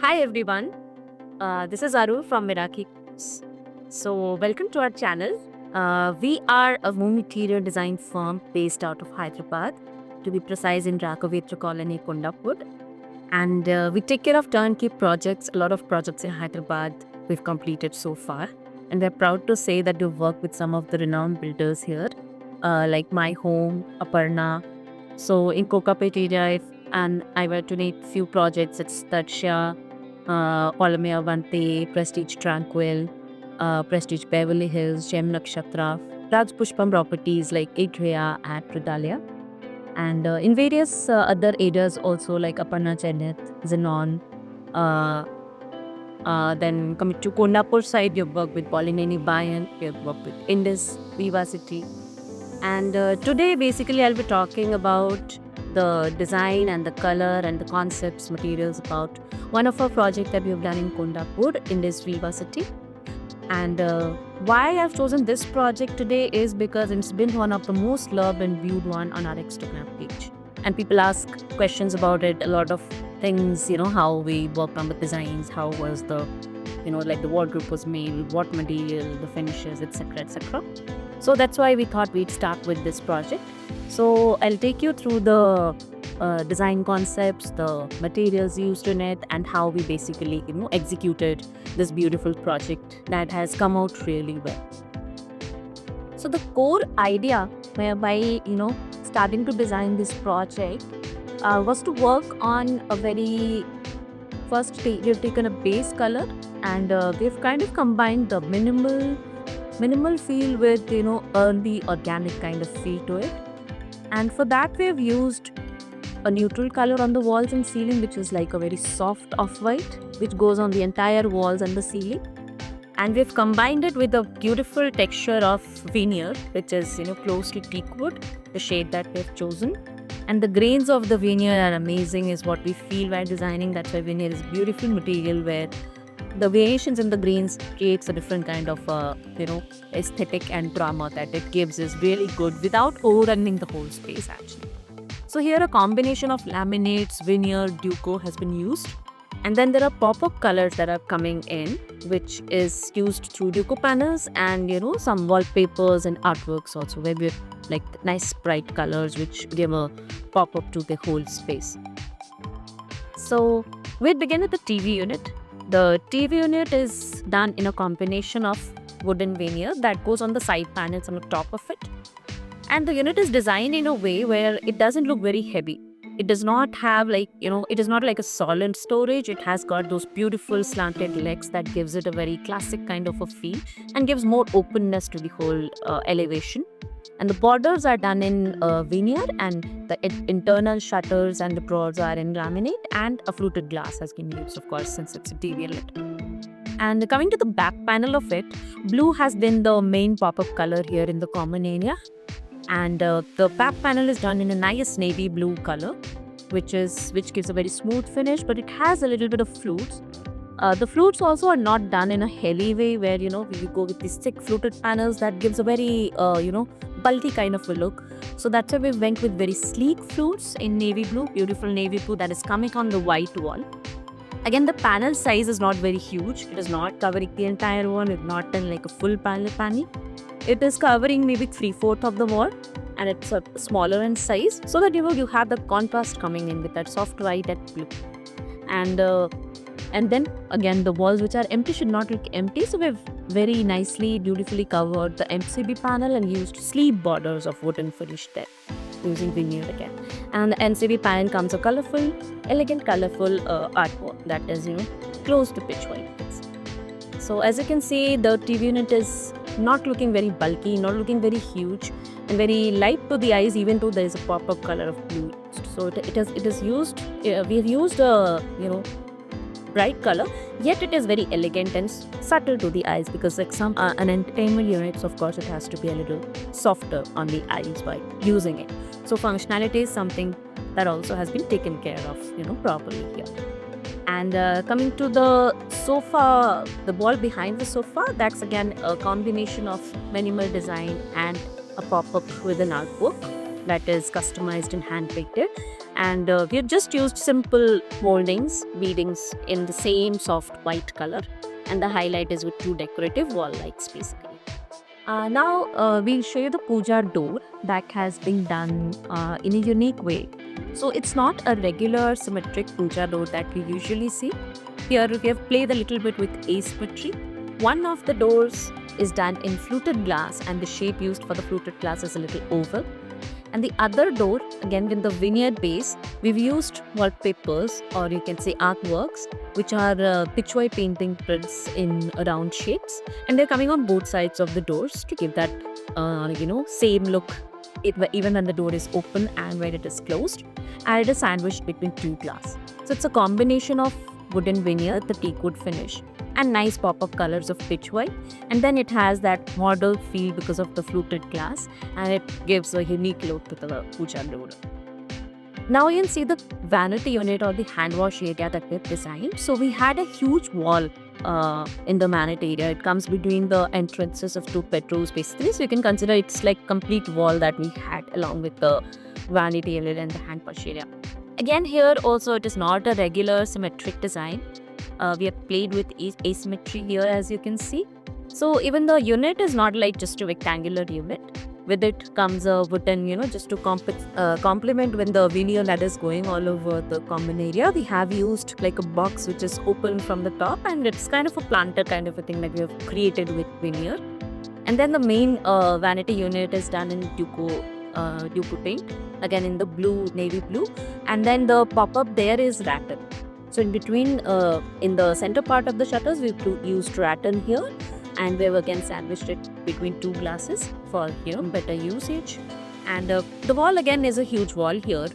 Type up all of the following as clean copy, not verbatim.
Hi everyone, this is Aru from Miraki. So, welcome to our channel. We are a home interior design firm based out of Hyderabad, to be precise, in Rakavetra Colony, Kondapur. And we take care of turnkey projects, a lot of projects in Hyderabad we've completed so far. And we're proud to say that we've worked with some of the renowned builders here, like My Home, Aparna. So in Kokapet area, and I were to name few projects, it's Tatsha, Olamia Vante, Prestige Tranquil, Prestige Beverly Hills, Gem Nakshatra, Raj Pushpam properties like Atria and Pridalia. And in various other areas also like Aparna Cheneth, Zenon. Uh, then coming to Kondapur side, you've worked with Polineni Bayan, you've worked with Indus, Viva City. And today, basically, I'll be talking about the design and the color and the concepts, materials about one of our projects that we've done in Kondapur in this Viva City. And why I've chosen this project today is because it's been one of the most loved and viewed one on our Instagram page. And people ask questions about it, a lot of things, how we worked on the designs, how was the, like the wardrobe was made, what material, the finishes, etc., etc. So that's why we thought we'd start with this project. So I'll take you through the design concepts, the materials used in it, and how we basically, executed this beautiful project that has come out really well. So the core idea whereby, starting to design this project was to work on a very first we've taken a base color and we've kind of combined the minimal feel with earthy organic kind of feel to it. And for that we've used a neutral color on the walls and ceiling, which is like a very soft off-white, which goes on the entire walls and the ceiling. And we've combined it with a beautiful texture of veneer, which is close to teak wood, the shade that we've chosen. And the grains of the veneer are amazing, is what we feel while designing. That's why veneer is a beautiful material where the variations in the grains creates a different kind of aesthetic and drama that it gives is really good without overrunning the whole space actually. So here a combination of laminates, veneer, duco has been used. And then there are pop-up colors that are coming in, which is used through duco panels and some wallpapers and artworks also, where we like nice bright colors which give a pop-up to the whole space. So we begin with the TV unit. The TV unit is done in a combination of wooden veneer that goes on the side panels on the top of it. And the unit is designed in a way where it doesn't look very heavy. It does not have it is not like a solid storage. It has got those beautiful slanted legs that gives it a very classic kind of a feel and gives more openness to the whole elevation. And the borders are done in veneer, and the internal shutters and the drawers are in laminate, and a fluted glass has been used, of course, since it's a TV unit. And coming to the back panel of it, blue has been the main pop-up color here in the common area. And the back panel is done in a nice navy blue color, which gives a very smooth finish, but it has a little bit of flutes. The flutes also are not done in a heli way where we go with these thick fluted panels that gives a very bulky kind of a look. So that's why we went with very sleek flutes in navy blue, beautiful navy blue that is coming on the white wall. Again, the panel size is not very huge. It is not covering the entire wall. It's not done like a full panel. It is covering maybe 3/4 of the wall, and it's smaller in size, so that you have the contrast coming in with that soft white and blue. And then again, the walls which are empty should not look empty, so we've very nicely, beautifully covered the MCB panel and used sleeve borders of wooden finish there, using veneer again. And the MCB panel comes a colorful, elegant, colorful artwork that is close to pitch white. So as you can see, the TV unit is not looking very bulky, not looking very huge, and very light to the eyes, even though there is a pop-up color of blue. So it is used. We've used a bright color, yet it is very elegant and subtle to the eyes, because like some an entertainment units, of course, it has to be a little softer on the eyes by using it. So functionality is something that also has been taken care of, properly here. And coming to the sofa, the wall behind the sofa, that's again a combination of minimal design and a pop-up with an artwork that is customized and hand painted. And we have just used simple moldings, beadings in the same soft white color, and the highlight is with two decorative wall lights basically. Now we'll show you the puja door that has been done in a unique way. So it's not a regular symmetric puja door that we usually see. Here we have played a little bit with asymmetry. One of the doors is done in fluted glass, and the shape used for the fluted glass is a little oval. And the other door, again with the veneer base, we've used wallpapers, or you can say artworks, which are pitchway painting prints in round shapes, and they're coming on both sides of the doors to give that same look even when the door is open and when it is closed, and it is sandwiched between two glass. So it's a combination of wooden veneer, the teak wood finish, and nice pop-up colors of pitchway, and then it has that model feel because of the fluted glass, and it gives a unique look to the puja door. Now you can see the vanity unit or the hand wash area that we've designed. So we had a huge wall in the vanity area. It comes between the entrances of two bedrooms basically, so you can consider it's like complete wall that we had along with the vanity unit and the hand wash area. Again, here also it is not a regular symmetric design. We have played with asymmetry here, as you can see. So even the unit is not like just a rectangular unit. With it comes a wooden, just to complement when the veneer that is going all over the common area. We have used like a box which is open from the top, and it's kind of a planter kind of a thing that we have created with veneer. And then the main vanity unit is done in Duco paint, again in the navy blue. And then the pop-up there is rattan. So in between, in the center part of the shutters, we've used rattan here, and we've again sandwiched it between two glasses for better usage. And the wall again is a huge wall here.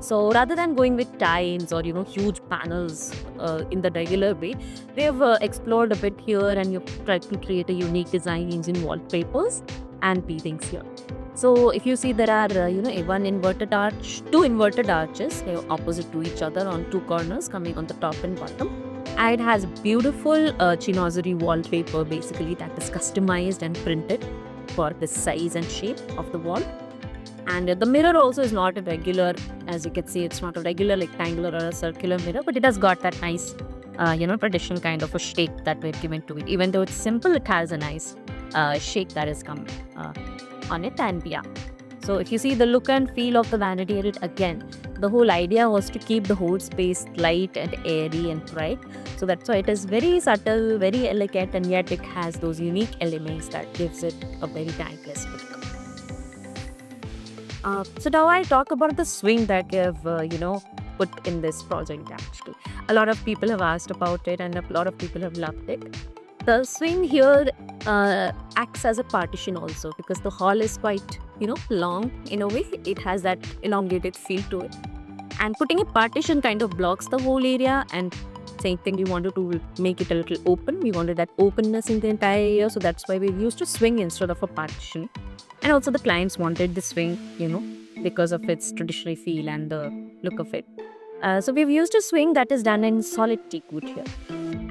So rather than going with tines or huge panels in the regular way, we have explored a bit here, and you've tried to create a unique design using wallpapers and beadings here. So if you see, there are two inverted arches. They are opposite to each other on two corners coming on the top and bottom. And it has beautiful chinoiserie wallpaper basically that is customized and printed for the size and shape of the wall. And the mirror also is not a regular, as you can see, it's not a regular rectangular or a circular mirror, but it has got that nice traditional kind of a shape that we've given to it. Even though it's simple, it has a nice shape that is come on it. And yeah, so if you see the look and feel of the vanity unit, again the whole idea was to keep the whole space light and airy and bright. So that's why it is very subtle, very elegant, and yet it has those unique elements that gives it a very timeless look. So now I'll talk about the swing that we have put in this project. Actually, a lot of people have asked about it, and a lot of people have loved it. The swing here acts as a partition also, because the hall is quite long in a way. It has that elongated feel to it, and putting a partition kind of blocks the whole area. And same thing, we wanted to make it a little open. We wanted that openness in the entire area, so that's why we used a swing instead of a partition. And also the clients wanted the swing because of its traditional feel and the look of it. So we've used a swing that is done in solid teak wood here,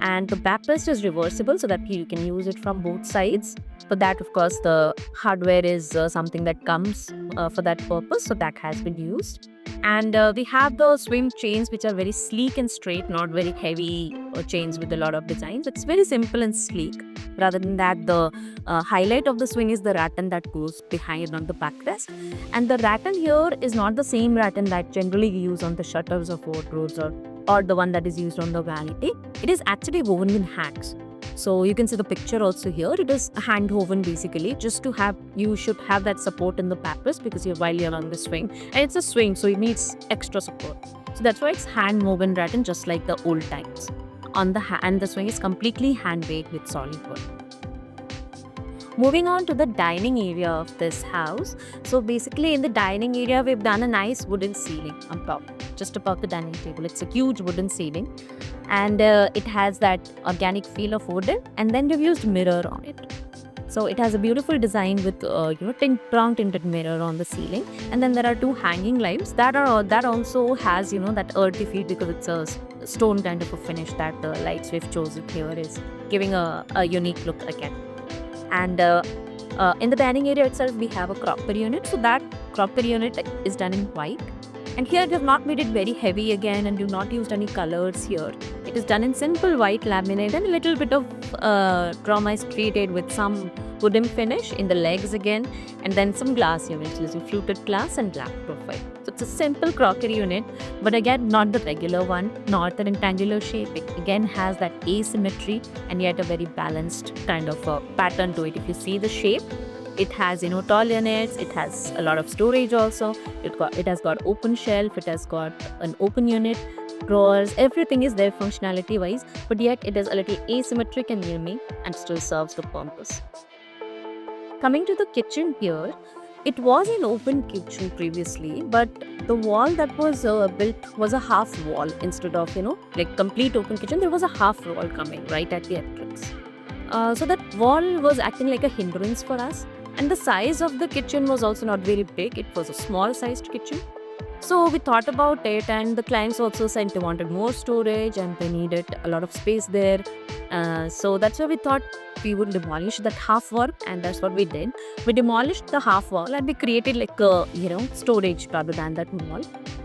and the backrest is reversible so that you can use it from both sides. For that, of course, the hardware is something that comes for that purpose, so that has been used. And we have the swing chains, which are very sleek and straight, not very heavy chains with a lot of designs. It's very simple and sleek. Rather than that, the highlight of the swing is the rattan that goes behind on the backrest. And the rattan here is not the same rattan that generally we use on the shutters of wardrobes or the one that is used on the vanity. It is actually woven in hands. So you can see the picture also here. It is hand woven basically, just to have, you should have that support in the backrest because while you're on the swing. And it's a swing, so it needs extra support. So that's why it's hand woven rattan, just like the old times. On the hand, the swing is completely hand made with solid wood. Moving on to the dining area of this house. So basically in the dining area, we've done a nice wooden ceiling on top, just above the dining table. It's a huge wooden ceiling, and it has that organic feel of wooden, and then we've used mirror on it. So it has a beautiful design with brown tinted mirror on the ceiling, and then there are two hanging lights that also has that earthy feel because it's a stone kind of a finish that the lights we've chosen here is giving a unique look again. And in the dining area itself, we have a cropper unit. So that cropper unit is done in white, And here they have not made it very heavy again, and do not used any colors here. It is done in simple white laminate, and a little bit of trauma is created with some wooden finish in the legs again, and then some glass units using fluted glass and black profile. So it's a simple crockery unit, but again not the regular one, not the rectangular shape. It again has that asymmetry and yet a very balanced kind of a pattern to it. If you see the shape, it has tall units, it has a lot of storage also. It has got open shelf, it has got an open unit, drawers, everything is there functionality wise, but yet it is a little asymmetric and unique and still serves the purpose. Coming to the kitchen here, it was an open kitchen previously, but the wall that was built was a half wall instead of like complete open kitchen. There was a half wall coming right at the entrance. So that wall was acting like a hindrance for us, and the size of the kitchen was also not very big. It was a small sized kitchen. So we thought about it, and the clients also said they wanted more storage and they needed a lot of space there. So that's why we thought we would demolish that half wall, and that's what we did. We demolished the half wall and we created like a storage rather than that wall.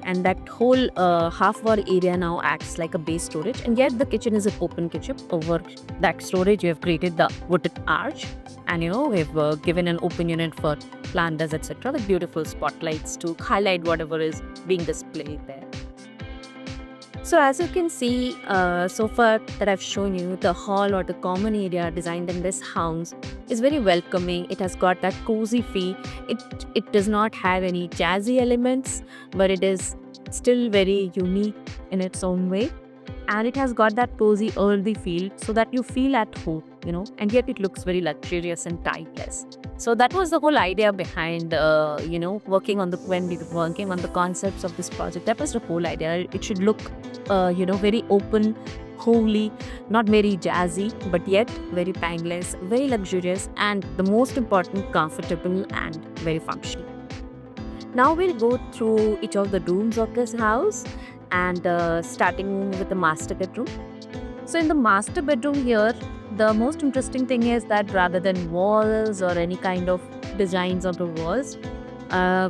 And that whole half wall area now acts like a base storage, and yet the kitchen is an open kitchen. Over that storage, we have created the wooden arch, and we've given an open unit for planters, etc., with beautiful spotlights to highlight whatever is being displayed there. So as you can see, so far that I've shown you, the hall or the common area designed in this house is very welcoming. It has got that cozy feel. It does not have any jazzy elements, but it is still very unique in its own way. And it has got that cozy earthy feel so that you feel at home, and yet it looks very luxurious and timeless. So that was the whole idea behind, working on the concepts of this project. That was the whole idea. It should look, very open, homely, not very jazzy, but yet very timeless, very luxurious, and the most important, comfortable and very functional. Now we'll go through each of the rooms of this house, and starting with the master bedroom. So in the master bedroom here, the most interesting thing is that rather than walls or any kind of designs on the walls,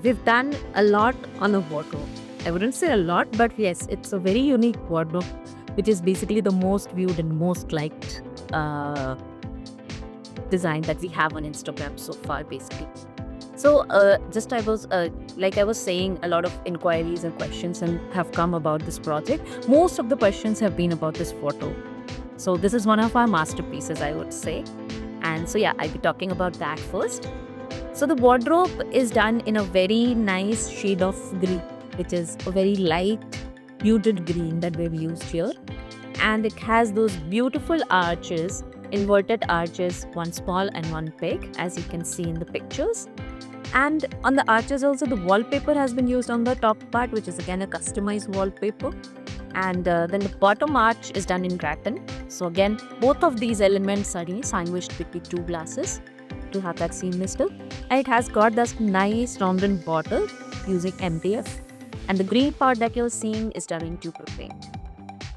we've done a lot on the wardrobe. I wouldn't say a lot, but yes, it's a very unique wardrobe, which is basically the most viewed and most liked design that we have on Instagram so far, basically. So I was saying, a lot of inquiries and questions have come about this project. Most of the questions have been about this photo. So this is one of our masterpieces, I would say. And so I'll be talking about that first. So the wardrobe is done in a very nice shade of green, which is a very light, muted green that we've used here. And it has those beautiful arches, inverted arches, one small and one big, as you can see in the pictures. And on the arches also, the wallpaper has been used on the top part, which is again a customized wallpaper. And then the bottom arch is done in gratin. So again, both of these elements are sandwiched between two glasses to have that seamless look. And it has got this nice rounded border using MDF. And the green part that you're seeing is done in tube paint.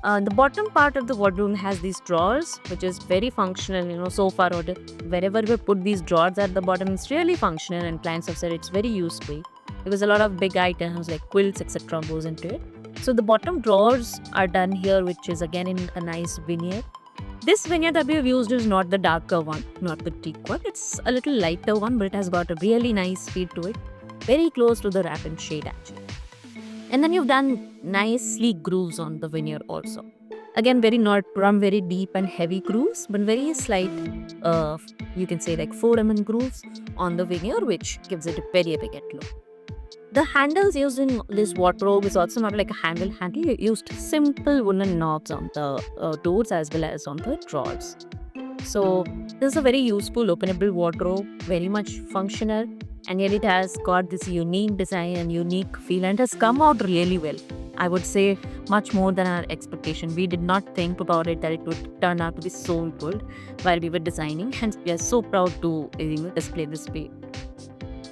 The bottom part of the wardrobe has these drawers, which is very functional. So far, wherever we put these drawers at the bottom, it's really functional, and clients have said it's very useful because a lot of big items like quilts, etc., goes into it. So the bottom drawers are done here, which is again in a nice veneer. This veneer that we have used is not the darker one, not the teak one. It's a little lighter one, but it has got a really nice feel to it, very close to the rattan shade actually. And then you've done nice sleek grooves on the veneer also. Again, not very deep and heavy grooves, but very slight, you can say like 4 mm grooves on the veneer, which gives it a very elegant look. The handles used in this wardrobe is also not like a handle. You used simple wooden knobs on the doors as well as on the drawers. So this is a very useful openable wardrobe, very much functional, and yet it has got this unique design and unique feel, and has come out really well. I would say much more than our expectation. We did not think about it that it would turn out to be so good while we were designing, and we are so proud to display this way.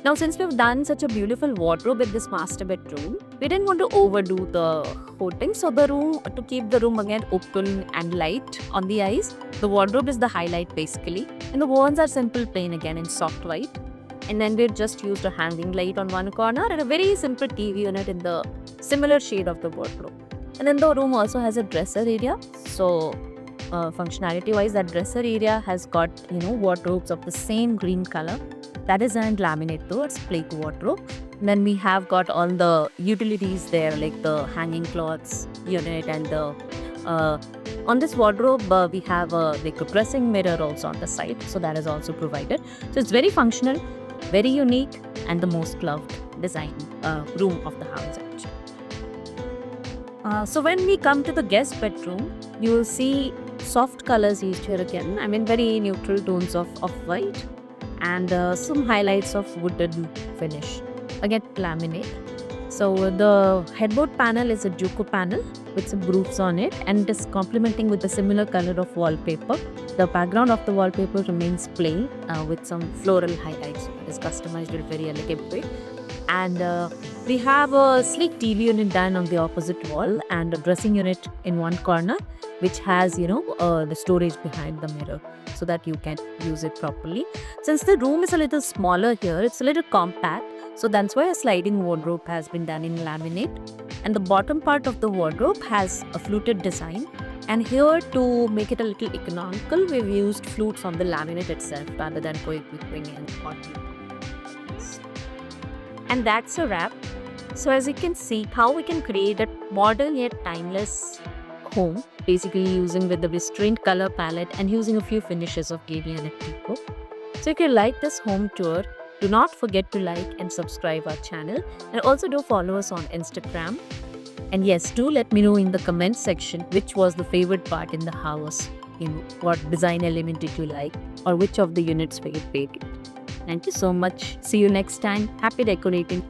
Now, since we've done such a beautiful wardrobe in this master bedroom, we didn't want to overdo the whole thing. So to keep the room again open and light on the eyes, the wardrobe is the highlight basically. And the walls are simple plain again in soft white. And then we've just used a hanging light on one corner and a very simple TV unit in the similar shade of the wardrobe. And then the room also has a dresser area. So functionality wise, that dresser area has got wardrobes of the same green color. That is an laminate though, it's plaque wardrobe. And then we have got all the utilities there, like the hanging clothes unit and the on this wardrobe we have like a dressing mirror also on the side, so that is also provided. So it's very functional, very unique, and the most loved design room of the house actually. So when we come to the guest bedroom, you will see soft colors used here again. I mean very neutral tones of white and some highlights of wooden finish. Again laminate. So the headboard panel is a Duco panel with some roofs on it, and it is complementing with a similar color of wallpaper. The background of the wallpaper remains plain with some floral highlights. It is customized in a very elegant way. And we have a sleek TV unit done on the opposite wall and a dressing unit in one corner, which has the storage behind the mirror so that you can use it properly. Since the room is a little smaller here, it's a little compact. So that's why a sliding wardrobe has been done in laminate, and the bottom part of the wardrobe has a fluted design. And here, to make it a little economical, we've used flutes on the laminate itself rather than going with and and that's a wrap. So as you can see how we can create a modern yet timeless home, basically using with the restrained color palette and using a few finishes of gaming and Deco. So if you like this home tour, do not forget to like and subscribe our channel, and also do follow us on Instagram. And yes, do let me know in the comment section which was the favorite part in the house, what design element did you like, or which of the units were your favorite. Thank you so much. See you next time. Happy decorating.